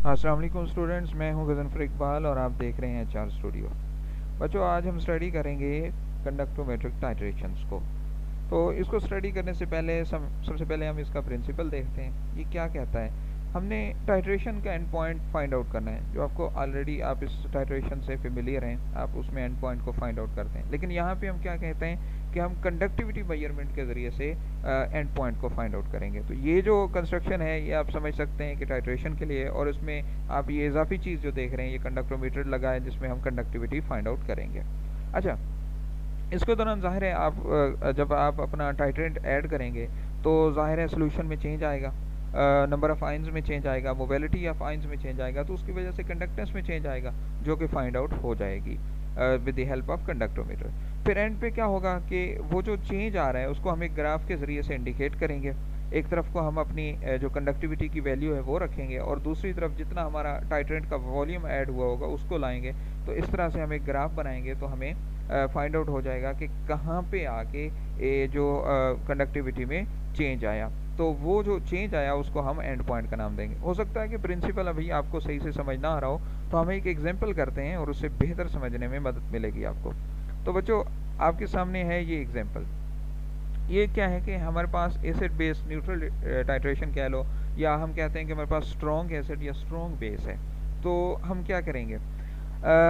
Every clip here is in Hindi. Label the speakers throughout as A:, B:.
A: अस्सलाम वालेकुम स्टूडेंट्स, मैं हूं गज़नफ़र इकबाल और आप देख रहे हैं एचआर स्टूडियो। बच्चों, आज हम स्टडी करेंगे कंडक्टोमेट्रिक टाइट्रेशंस को। तो इसको स्टडी करने से पहले सबसे पहले हम इसका प्रिंसिपल देखते हैं। ये क्या कहता है? हमने टाइट्रेशन का एंड पॉइंट फाइंड आउट करना है, जो आपको ऑलरेडी आप इस टाइट्रेशन से फेमिलियर हैं, आप उसमें एंड पॉइंट को फाइंड आउट करते हैं। लेकिन यहाँ पे हम क्या कहते हैं कि हम कंडक्टिविटी मेजरमेंट के ज़रिए से एंड पॉइंट को फाइंड आउट करेंगे। तो ये जो कंस्ट्रक्शन है ये आप समझ सकते हैं कि टाइट्रेशन के लिए, और इसमें आप ये इजाफी चीज़ जो देख रहे हैं ये कंडक्टोमीटर लगा है जिसमें हम कंडक्टिविटी फाइंड आउट करेंगे। अच्छा, इसके दौरान ज़ाहिर है आप जब आप अपना टाइट्रेंट ऐड करेंगे तो ज़ाहिर है सोल्यूशन में चेंज आएगा, नंबर ऑफ़ आइंस में चेंज आएगा, मोबिलिटी ऑफ आइंस में चेंज आएगा, तो उसकी वजह से कंडक्टेंस में चेंज आएगा जो कि फाइंड आउट हो जाएगी विद द हेल्प ऑफ कंडक्टोमीटर। फिर एंड पे क्या होगा कि वो जो चेंज आ रहा है उसको हम एक ग्राफ के ज़रिए से इंडिकेट करेंगे। एक तरफ को हम अपनी जो कंडक्टिविटी की वैल्यू है वो रखेंगे और दूसरी तरफ जितना हमारा टाइट्रेंट का वॉल्यूम ऐड हुआ होगा उसको लाएंगे। तो इस तरह से हम एक ग्राफ बनाएंगे तो हमें फाइंड आउट हो जाएगा कि कहाँ पे आके ये जो कंडक्टिविटी में चेंज आया। तो वो जो चेंज आया उसको हम एंड पॉइंट का नाम देंगे। हो सकता है कि प्रिंसिपल अभी आपको सही से समझ ना आ रहा हो, तो हम एक एग्जांपल करते हैं और उससे बेहतर समझने में मदद मिलेगी आपको। तो बच्चों, आपके सामने है ये एग्जांपल। ये क्या है कि हमारे पास एसिड बेस न्यूट्रल टाइट्रेशन कह लो, या हम कहते हैं कि हमारे पास स्ट्रॉन्ग एसिड या स्ट्रॉन्ग बेस है। तो हम क्या करेंगे,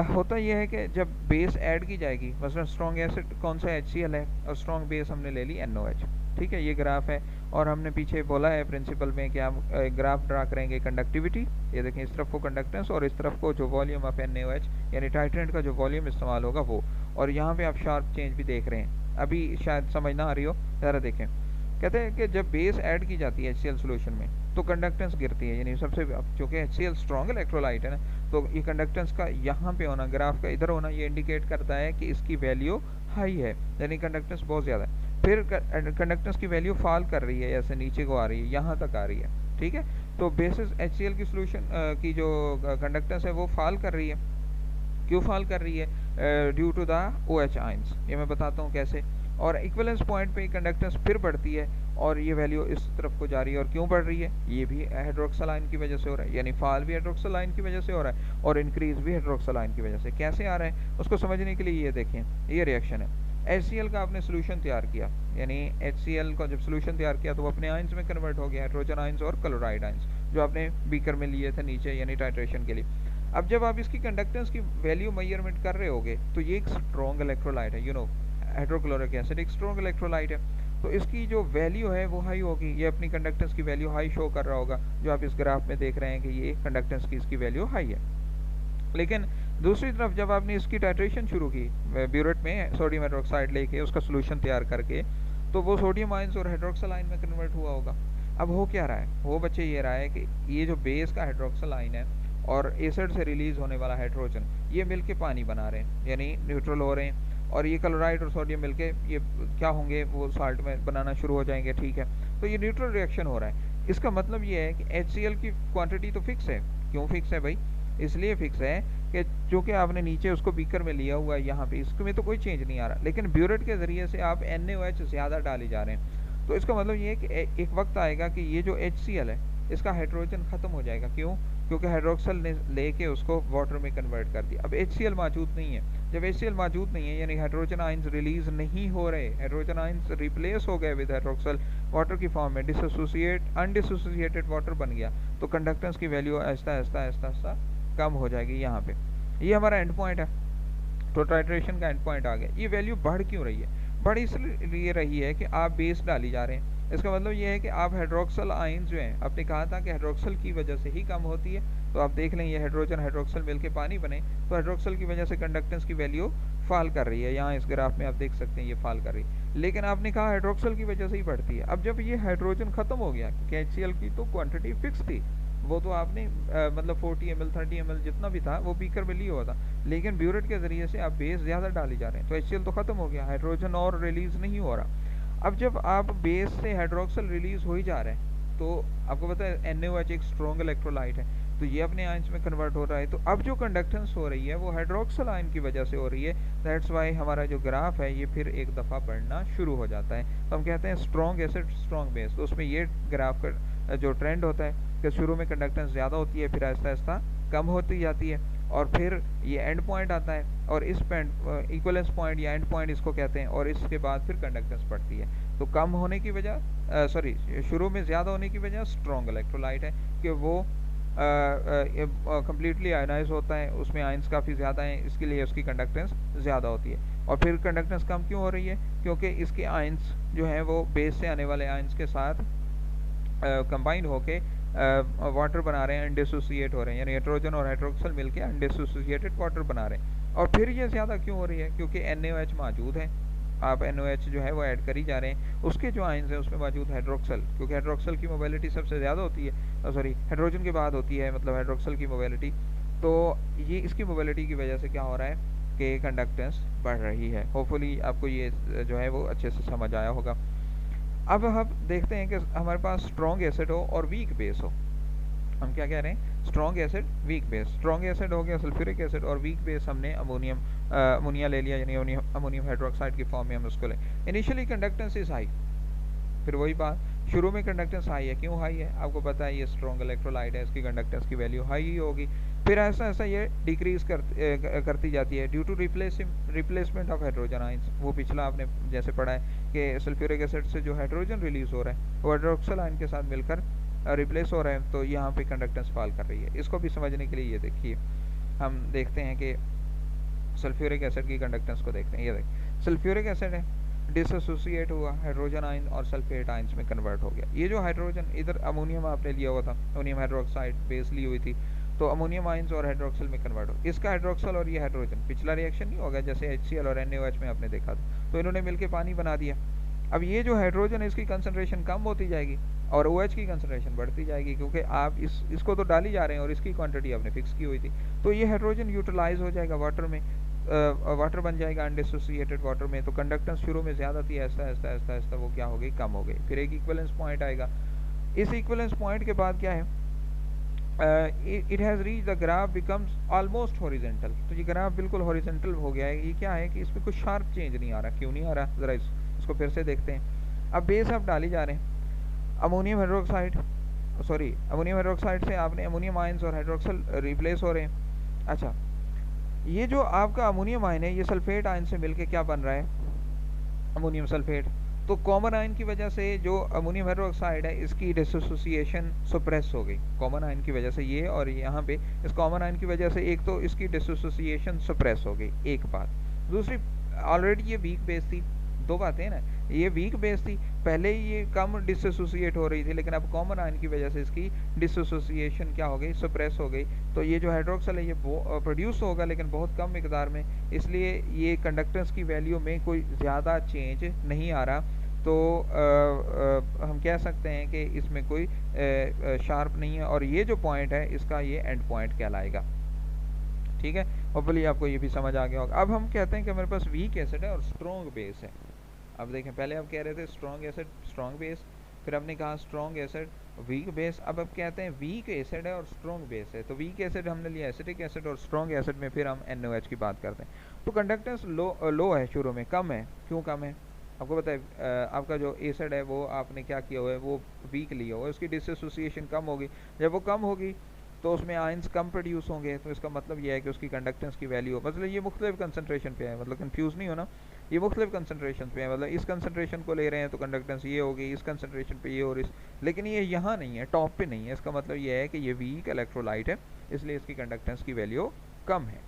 A: होता यह है कि जब बेस ऐड की जाएगी, मसलन स्ट्रॉन्ग एसिड कौन सा HCl है और स्ट्रॉन्ग बेस हमने ले ली NOH। ठीक है, ये ग्राफ है और हमने पीछे बोला है प्रिंसिपल में कि हम ग्राफ ड्रा करेंगे कंडक्टिविटी। ये देखें, इस तरफ को कंडक्टेंस और इस तरफ को जो वॉल्यूम ऑफ NaOH यानी टाइट्रेंट का जो वॉल्यूम इस्तेमाल होगा वो। और यहाँ पे आप शार्प चेंज भी देख रहे हैं, अभी शायद समझ ना आ रही हो, ज़रा देखें। कहते हैं कि जब बेस ऐड की जाती है HCl सोल्यूशन में तो कंडक्टेंस गिरती है, यानी सबसे, चूँकि HCl स्ट्रॉन्ग इलेक्ट्रोलाइट है ना, तो ये कंडक्टेंस का यहाँ पे होना, ग्राफ का इधर होना, ये इंडिकेट करता है कि इसकी वैल्यू हाई है, यानी कंडक्टेंस बहुत ज़्यादा है। फिर कंडक्टेंस की वैल्यू फॉल कर रही है, ऐसे नीचे को आ रही है, यहाँ तक आ रही है। ठीक है, तो बेसिस HCl की सोल्यूशन की जो कंडक्टेंस है वो फॉल कर रही है। क्यों फॉल कर रही है? Due to the OH ions. ये मैं बताता हूँ कैसे। और इक्वलेंस पॉइंट पे कंडक्टेंस फिर बढ़ती है और ये वैल्यू इस तरफ को जा रही है। और क्यों बढ़ रही है? ये भी हाइड्रोक्सिल आयन की वजह से हो रहा है, यानी फॉल भी हाइड्रोक्सिल आयन की वजह से हो रहा है और इंक्रीज भी हाइड्रोक्सिल आयन की वजह से। कैसे आ रहा है उसको समझने के लिए ये देखें, ये रिएक्शन है। HCl का आपने सोल्यूशन तैयार किया, यानी HCl का जब सोल्यूशन तैयार किया तो वो अपने आयंस में कन्वर्ट हो गया, हाइड्रोजन आयंस और क्लोराइड आयंस, जो आपने बीकर में लिए थे नीचे, यानी टाइट्रेशन के लिए। अब जब आप इसकी कंडक्टेंस की वैल्यू मेजरमेंट कर रहे होगे तो ये एक स्ट्रॉन्ग इलेक्ट्रोलाइट है, हाइड्रोक्लोरिक एसिड एक स्ट्रॉन्ग इलेक्ट्रोलाइट है, तो इसकी जो वैल्यू है वो हाई होगी। ये अपनी कंडक्टेंस की वैल्यू हाई शो कर रहा होगा, जो आप इस ग्राफ में देख रहे हैं कि ये कंडक्टेंस की इसकी वैल्यू हाई है। लेकिन दूसरी तरफ जब आपने इसकी टाइट्रेशन शुरू की ब्यूरेट में सोडियम हाइड्रोक्साइड लेके उसका सोल्यूशन तैयार करके, तो वो सोडियम आयंस और हाइड्रोक्सिल आयन में कन्वर्ट हुआ होगा। अब हो क्या रहा है? वो बच्चे ये रहा है कि ये जो बेस का हाइड्रोक्सिल आयन है और एसिड से रिलीज होने वाला हाइड्रोजन, ये मिलके पानी बना रहे हैं, यानी न्यूट्रल हो रहे हैं। और ये क्लोराइड और सोडियम मिलके ये क्या होंगे, वो साल्ट में बनाना शुरू हो जाएंगे। ठीक है, तो ये न्यूट्रल रिएक्शन हो रहा है। इसका मतलब ये है कि HCl की क्वांटिटी तो फिक्स है। क्यों फिक्स है भाई? इसलिए फिक्स है कि चूँकि आपने नीचे उसको बीकर में लिया हुआ है, यहाँ पे इसमें तो कोई चेंज नहीं आ रहा, लेकिन ब्यूरेट के ज़रिए से आप NaOH ज़्यादा डाले जा रहे हैं। तो इसका मतलब ये है कि एक वक्त आएगा कि ये जो HCl है इसका हाइड्रोजन ख़त्म हो जाएगा। क्यों? क्योंकि हाइड्रोक्सल ने लेके उसको वाटर में कन्वर्ट कर दिया। अब HCl मौजूद नहीं है। जब HCl मौजूद नहीं है यानी हाइड्रोजन आयंस रिलीज नहीं हो रहे, हाइड्रोजन आयंस रिप्लेस हो गए विद हाइड्रोक्सल वाटर की फॉर्म में, अनडिसोसिएटेड वाटर बन गया, तो कंडक्टेंस की वैल्यू आहिस्ता आहिस्ता आहिस्ता आहिस्ता कम हो जाएगी। यहाँ पे ये हमारा एंड पॉइंट है, तो टाइट्रेशन का एंड पॉइंट आ गया। ये वैल्यू बढ़ क्यों रही है? बढ़ इसलिए रही है कि आप बेस डाली जा रहे हैं। इसका मतलब ये है कि आप हाइड्रोक्सल आयन जो हैं, आपने कहा था कि हाइड्रोक्सल की वजह से ही कम होती है, तो आप देख लें ये हाइड्रोजन हाइड्रोक्सल मिलके पानी बने, तो हाइड्रोक्सल की वजह से कंडक्टेंस की वैल्यू फॉल कर रही है। यहाँ इस ग्राफ में आप देख सकते हैं ये फॉल कर रही है, लेकिन आपने कहा हाइड्रोक्सल की वजह से ही बढ़ती है। अब जब ये हाइड्रोजन खत्म हो गया, क्योंकि HCl की तो क्वांटिटी फिक्स थी, वो तो आपने मतलब 40 ml 30 ml जितना भी था वो बीकर में लिया हुआ था, लेकिन ब्यूरेट के ज़रिए से आप बेस ज़्यादा डाली जा रहे हैं, तो HCl तो ख़त्म हो गया, हाइड्रोजन और रिलीज़ नहीं हो रहा। अब जब आप बेस से हाइड्रोक्सल रिलीज़ हो ही जा रहे हैं, तो आपको पता है NaOH एक स्ट्रॉन्ग इलेक्ट्रोलाइट है, तो ये अपने आयंस में कन्वर्ट हो रहा है। तो अब जो कंडक्टेंस हो रही है वो हाइड्रोक्सल आयन की वजह से हो रही है। दैट्स वाई हमारा जो ग्राफ है ये फिर एक दफ़ा बढ़ना शुरू हो जाता है। तो हम कहते हैं स्ट्रॉन्ग एसिड स्ट्रॉन्ग बेस, तो उसमें ये ग्राफ का जो ट्रेंड होता है कि शुरू में कंडक्टेंस ज़्यादा होती है, फिर आहिस्ता आहिस्ता कम होती जाती है, और फिर ये एंड पॉइंट आता है, और इस पॉइंट इक्वलेंस पॉइंट या एंड पॉइंट इसको कहते हैं, और इसके बाद फिर कंडक्टेंस बढ़ती है। तो कम होने की वजह शुरू में ज़्यादा होने की वजह स्ट्रॉन्ग इलेक्ट्रोलाइट है कि वो कम्प्लीटली आयनाइज होता है, उसमें आयंस काफ़ी ज़्यादा हैं, इसके लिए उसकी कंडक्टेंस ज़्यादा होती है। और फिर कंडक्टेंस कम क्यों हो रही है? क्योंकि इसके आयंस जो हैं वो बेस से आने वाले आयंस के साथ कंबाइंड होके वाटर बना रहे हैं, अनडिसोसिएट हो रहे हैं, यानी हाइड्रोजन और हाइड्रोक्सल मिलके अनडिसोसिएटेड वाटर बना रहे हैं। और फिर ये ज़्यादा क्यों हो रही है? क्योंकि NaOH मौजूद है, आप NaOH जो है वो ऐड कर ही जा रहे हैं, उसके जो आयंस हैं उसमें मौजूद हाइड्रोक्सल, क्योंकि हाइड्रोक्सल की मोबिलिटी सबसे ज़्यादा होती है, सॉरी हाइड्रोजन के बाद होती है, मतलब हाइड्रोक्सल की मोबिलिटी। तो ये इसकी मोबिलिटी की वजह से क्या हो रहा है कि कंडक्टेंस बढ़ रही है। होपफुली आपको ये जो है वो अच्छे से समझ आया होगा। अब हम देखते हैं कि हमारे पास स्ट्रॉन्ग एसिड हो और वीक बेस हो। हम क्या कह रहे हैं? Strong acid, weak base. Strong acid हो गया सल्फ्यूरिक एसिड, और वीक बेस हमने अमोनिया ले लिया, यानी अमोनियम हाइड्रोक्साइड की फॉर्म में हम उसको लें। इनिशियली कंडक्टेंस इज हाई, फिर वही बात, शुरू में कंडक्टेंस हाई है। क्यों हाई है? आपको पता है ये स्ट्रॉन्ग इलेक्ट्रोलाइट है, इसकी कंडक्टेंस की वैल्यू हाई ही होगी। फिर ऐसा ऐसा ये डिक्रीज करती जाती है due to replacement of hydrogen ions. वो पिछला आपने जैसे पढ़ा है कि सल्फ्यूरिक एसिड से जो हाइड्रोजन रिलीज हो रहा है वो हाइड्रोक्सल आयन के साथ मिलकर रिप्लेस हो रहा है, तो यहाँ पे कंडक्टेंस फॉल कर रही है। इसको भी समझने के लिए ये देखिए, हम देखते हैं कि सल्फ्यूरिक एसिड की कंडक्टेंस को देखते हैं। ये देखिए सल्फ्यूरिक एसिड है, डिसोसिएट हुआ, हाइड्रोजन आयन और सल्फेट आयंस में कन्वर्ट हो गया। ये जो हाइड्रोजन, इधर अमोनियम आपने लिया हुआ था, अमोनियम हाइड्रोक्साइड बेस ली हुई थी, तो अमोनियम आयंस और हाइड्रोक्सल में कन्वर्ट हो, इसका हाइड्रोक्सल और ये हाइड्रोजन, पिछला रिएक्शन नहीं होगा जैसे HCl और NaOH में आपने देखा था, तो इन्होंने मिलकर पानी बना दिया। अब ये जो हाइड्रोजन है इसकी कंसंट्रेशन कम होती जाएगी और OH की कंसंट्रेशन बढ़ती जाएगी, क्योंकि आप इसको तो डाल ही जा रहे हैं और इसकी क्वांटिटी आपने फिक्स की हुई थी। तो ये हाइड्रोजन यूटिलाइज हो जाएगा वाटर में, वाटर बन जाएगा अनडिसोसिएटेड वाटर में। तो कंडक्टेंस शुरू में ज़्यादा थी, ऐसा ऐसा ऐसा ऐसा वो क्या हो गई, कम हो गई। फिर एक इक्वलेंस पॉइंट आएगा, इस इक्वलेंस पॉइंट के बाद क्या है, it has reach the graph becomes almost horizontal. तो ये ग्राफ बिल्कुल हॉरिजेंटल हो गया है। ये क्या है कि इसमें कुछ शार्प चेंज नहीं आ रहा। क्यों नहीं आ रहा, ज़रा इसको फिर से देखते हैं। अब बेस आप डाल ही जा रहे हैं, अमोनियम हाइड्रोक्साइड से आपने अमोनियम आयंस और हाइड्रोक्सल रिप्लेस हो रहे हैं। अच्छा, ये जो आपका अमोनियम आयन है ये सल्फेट आयन से मिलके क्या बन रहा है, अमोनियम सल्फेट। तो कॉमन आयन की वजह से जो अमोनियम हाइड्रोक्साइड है इसकी डिसोसिएशन सप्रेस हो गई, कॉमन आयन की वजह से। ये और यहाँ पे इस कॉमन आयन की वजह से एक तो इसकी डिसोसिएशन सप्रेस हो गई, एक बात। दूसरी, ऑलरेडी ये वीक बेस थी, दो बातें ना, ये वीक बेस थी, पहले ये कम डिसोसिएट हो रही थी, लेकिन अब कॉमन आयन की वजह से इसकी डिसोसिएशन क्या हो गई, सप्रेस हो गई। तो ये जो हाइड्रोक्सल है ये प्रोड्यूस होगा लेकिन बहुत कम मिकदार में, इसलिए ये कंडक्टेंस की वैल्यू में कोई ज़्यादा चेंज नहीं आ रहा। तो हम कह सकते हैं कि इसमें कोई शार्प नहीं है, और ये जो पॉइंट है इसका ये एंड पॉइंट कहलाएगा। ठीक है, होपफुली आपको ये भी समझ आ गया होगा। अब हम कहते हैं कि हमारे पास वीक एसिड है और स्ट्रॉन्ग बेस है। अब देखें, पहले आप कह रहे थे स्ट्रॉन्ग एसिड स्ट्रॉन्ग बेस, फिर आपने कहा स्ट्रॉन्ग एसिड वीक बेस। अब आप कहते हैं वीक एसिड है और स्ट्रॉन्ग बेस है। तो वीक एसिड हमने लिया एसिटिक एसिड, और स्ट्रॉन्ग एसिड में फिर हम NaOH की बात करते हैं। तो कंडक्टेंस लो है, शुरू में कम है। क्यों कम है? आपको पता है आपका जो एसिड है वो आपने क्या किया हुआ है, वो वीक लिया हुआ है, उसकी डिसोसिएशन कम होगी। जब वो कम होगी तो उसमें आयंस कम प्रोड्यूस होंगे, तो इसका मतलब ये है कि उसकी कंडक्टेंस की वैल्यू, मतलब ये मुख्तलिफ कंसंट्रेशन पे है, मतलब कंफ्यूज नहीं होना, ये मुख्तलिफ कंसंट्रेशन पे है। मतलब इस कंसंट्रेशन को ले रहे हैं तो कंडक्टेंस ये होगी, इस कंसंट्रेशन पे ये हो रही, लेकिन ये यहाँ नहीं है, टॉप पे नहीं है। इसका मतलब ये है कि ये वीक इलेक्ट्रोलाइट है, इसलिए इसकी कंडक्टेंस की वैल्यू कम है।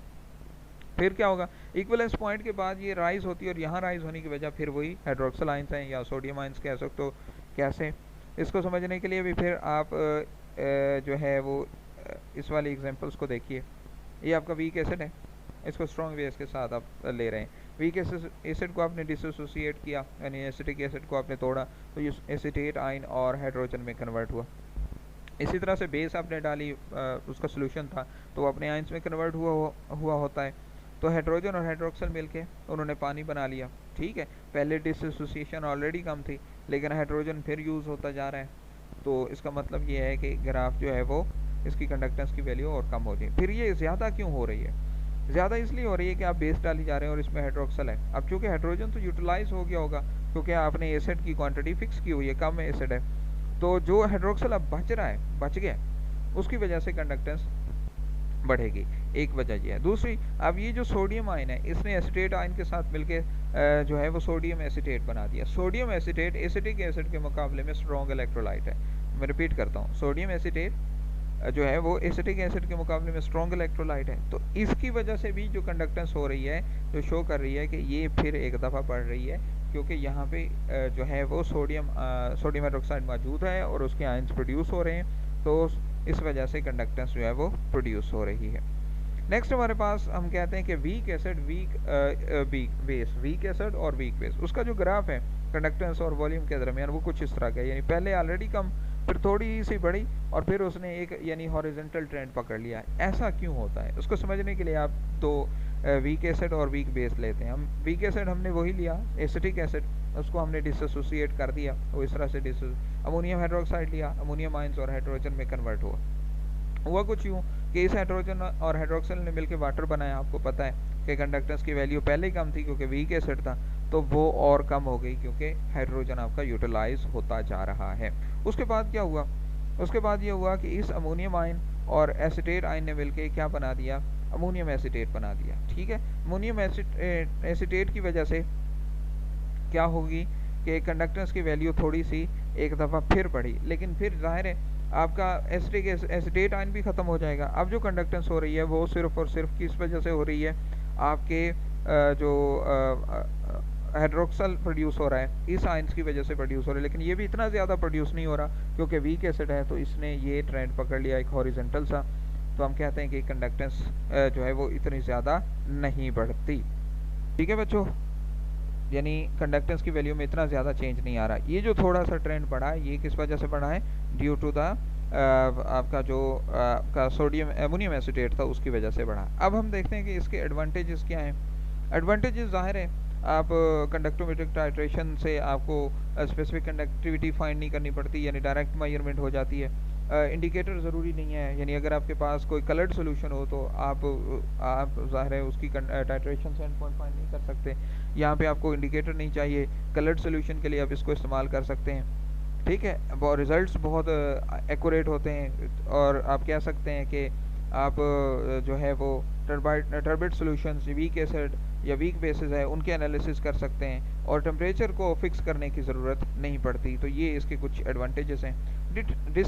A: फिर क्या होगा, इक्वलेंस पॉइंट के बाद ये राइज होती है, और यहाँ राइज होने की वजह फिर वही हाइड्रोक्सल आयंस हैं या सोडियम आयंस कह सकते हो। कैसे, इसको समझने के लिए भी फिर आप जो है वो इस वाले एग्जांपल्स को देखिए। ये आपका वीक एसिड है, इसको स्ट्रॉन्ग बेस के साथ आप ले रहे हैं। वीक एसिड को आपने डिसोसिएट किया, यानी एसिटिक एसिड को आपने तोड़ा, तो ये एसिटेट आयन और हाइड्रोजन में कन्वर्ट हुआ। इसी तरह से बेस आपने डाली, उसका सोल्यूशन था, तो वो अपने आयंस में कन्वर्ट हुआ होता है। तो हाइड्रोजन और हाइड्रोक्सल मिलके उन्होंने पानी बना लिया। ठीक है, पहले डिसोसिएशन ऑलरेडी कम थी, लेकिन हाइड्रोजन फिर यूज़ होता जा रहा है, तो इसका मतलब ये है कि ग्राफ जो है वो इसकी कंडक्टेंस की वैल्यू और कम हो जाए। फिर ये ज़्यादा क्यों हो रही है? ज़्यादा इसलिए हो रही है कि आप बेस डाली जा रहे हैं और इसमें हाइड्रोक्सल है। अब चूँकि हाइड्रोजन तो यूटिलाइज हो गया होगा, क्योंकि आपने एसिड की क्वांटिटी फिक्स की हुई है, कम एसिड है, तो जो हाइड्रोक्सिल अब बच रहा है, बच गया, उसकी वजह से कंडक्टेंस बढ़ेगी। एक वजह ये है। दूसरी, अब ये जो सोडियम आयन है, इसने एसीटेट आयन के साथ मिलके जो है वो सोडियम एसीटेट बना दिया। सोडियम एसीटेट एसिटिक एसिड के मुकाबले में स्ट्रॉन्ग इलेक्ट्रोलाइट है। मैं रिपीट करता हूँ, सोडियम एसीटेट जो है वो एसिटिक एसिड के मुकाबले में स्ट्रॉन्ग इलेक्ट्रोलाइट है। तो इसकी वजह से भी जो कंडक्टेंस हो रही है, जो शो कर रही है कि ये फिर एक दफ़ा बढ़ रही है, क्योंकि यहाँ पे जो है वो सोडियम हाइड्रोक्साइड मौजूद है और उसके आयंस प्रोड्यूस हो रहे हैं, तो इस वजह से कंडक्टेंस जो है वो प्रोड्यूस हो रही है। नेक्स्ट हमारे पास हम कहते हैं कि weak acid, weak base, weak acid और वीक बेस। उसका जो ग्राफ है कंडक्टेंस और वॉल्यूम के दरमियान, वो कुछ इस तरह का है, यानी पहले ऑलरेडी कम, फिर थोड़ी सी बढ़ी और फिर उसने एक यानी हॉरिजॉन्टल ट्रेंड पकड़ लिया है। ऐसा क्यों होता है, उसको समझने के लिए आप दो वीक एसिड और वीक बेस लेते हैं। हम वीक एसिड हमने वही लिया, एसिटिक एसिड, उसको हमने डिसोसिएट कर दिया, वो इस तरह से अमोनियम हाइड्रोक्साइड लिया, अमोनियम आयंस और हाइड्रोजन में कन्वर्ट हुआ कुछ यूँ कि इस हाइड्रोजन और हाइड्रोक्सिल ने मिलकर वाटर बनाया। आपको पता है कि कंडक्टेंस की वैल्यू पहले ही कम थी क्योंकि वीक एसिड था, तो वो और कम हो गई क्योंकि हाइड्रोजन आपका यूटिलाइज होता जा रहा है। उसके बाद क्या हुआ, उसके बाद ये हुआ कि इस अमोनियम आयन और एसिटेट आयन ने मिलकर क्या बना दिया, अमोनियम एसिटेट बना दिया। ठीक है, अमोनियम एसिटेट की वजह से क्या होगी कि कंडक्टेंस की वैल्यू थोड़ी सी एक दफ़ा फिर बढ़ी, लेकिन फिर जाहिर है आपका एसिटेट आयन भी ख़त्म हो जाएगा। अब जो कंडक्टेंस हो रही है वो सिर्फ और सिर्फ किस वजह से हो रही है, आपके जो हाइड्रोक्सल प्रोड्यूस हो रहा है, इस आयंस की वजह से प्रोड्यूस हो रहा है, लेकिन ये भी इतना ज़्यादा प्रोड्यूस नहीं हो रहा क्योंकि वीक एसिड है, तो इसने ये ट्रेंड पकड़ लिया एक हॉरिजॉन्टल सा। तो हम कहते हैं कि कंडक्टेंस जो है वो इतनी ज़्यादा नहीं बढ़ती। ठीक है बच्चों, यानी कंडक्टेंस की वैल्यू में इतना ज़्यादा चेंज नहीं आ रहा। ये जो थोड़ा सा ट्रेंड बढ़ा है, ये किस वजह से बढ़ा है, ड्यू टू द आपका जो आपका सोडियम अमोनियम एसिटेट था उसकी वजह से बढ़ा। अब हम देखते हैं कि इसके एडवांटेजेस क्या हैं। एडवांटेजेस जाहिर है, आप कंडक्टोमेट्रिक टाइट्रेशन से आपको स्पेसिफिक कंडक्टिविटी फाइंड नहीं करनी पड़ती, यानी डायरेक्ट मेजरमेंट हो जाती है। इंडिकेटर ज़रूरी नहीं है, यानी अगर आपके पास कोई कलर्ड सोल्यूशन हो तो आप ज़ाहिर है उसकी टाइट्रेशन से एंड पॉइंट फाइंड नहीं कर सकते। यहाँ पे आपको इंडिकेटर नहीं चाहिए, कलर्ड सोल्यूशन के लिए आप इसको इस्तेमाल कर सकते हैं। ठीक है, और रिज़ल्ट्स बहुत एक्यूरेट होते हैं, और आप कह सकते हैं कि आप जो है वो टर्बाइड सॉल्यूशंस, वीक एसिड या वीक बेसिस है, उनके एनालिसिस कर सकते हैं और टेम्परेचर को फिक्स करने की ज़रूरत नहीं पड़ती। तो ये इसके कुछ एडवांटेजेस हैं।